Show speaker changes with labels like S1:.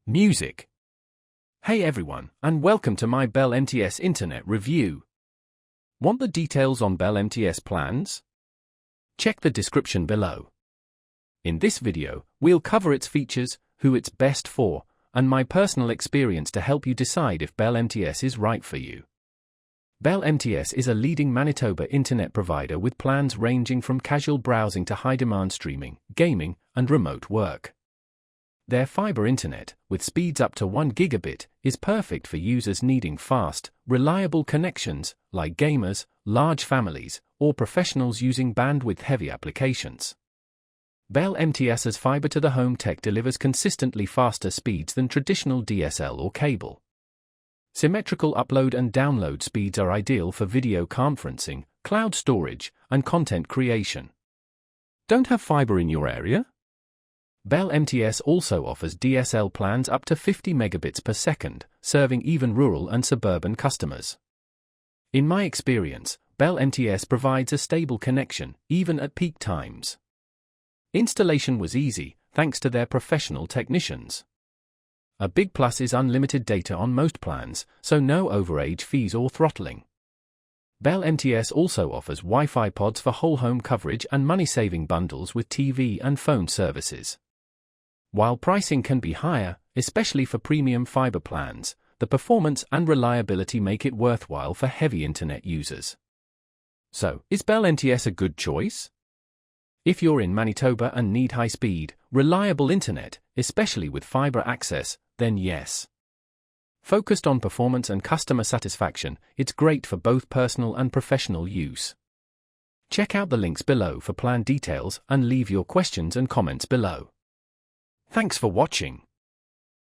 S1: Music. Hey everyone, and welcome to my Bell MTS Internet review. Want the details on Bell MTS plans? Check the description below. In this video, we'll cover its features, who it's best for, and my personal experience to help you decide if Bell MTS is right for you. Bell MTS is a leading Manitoba internet provider with plans ranging from casual browsing to high-demand streaming, gaming, and remote work. Their fiber internet, with speeds up to 1 gigabit, is perfect for users needing fast, reliable connections, like gamers, large families, or professionals using bandwidth-heavy applications. Bell MTS's fiber-to-the-home tech delivers consistently faster speeds than traditional DSL or cable. Symmetrical upload and download speeds are ideal for video conferencing, cloud storage, and content creation. Don't have fiber in your area? Bell MTS also offers DSL plans up to 50 megabits per second, serving even rural and suburban customers. In my experience, Bell MTS provides a stable connection, even at peak times. Installation was easy, thanks to their professional technicians. A big plus is unlimited data on most plans, so no overage fees or throttling. Bell MTS also offers Wi-Fi pods for whole home coverage and money-saving bundles with TV and phone services. While pricing can be higher, especially for premium fiber plans, the performance and reliability make it worthwhile for heavy internet users. So, is Bell MTS a good choice? If you're in Manitoba and need high-speed, reliable internet, especially with fiber access, then yes. Focused on performance and customer satisfaction, it's great for both personal and professional use. Check out the links below for plan details and leave your questions and comments below. Thanks for watching.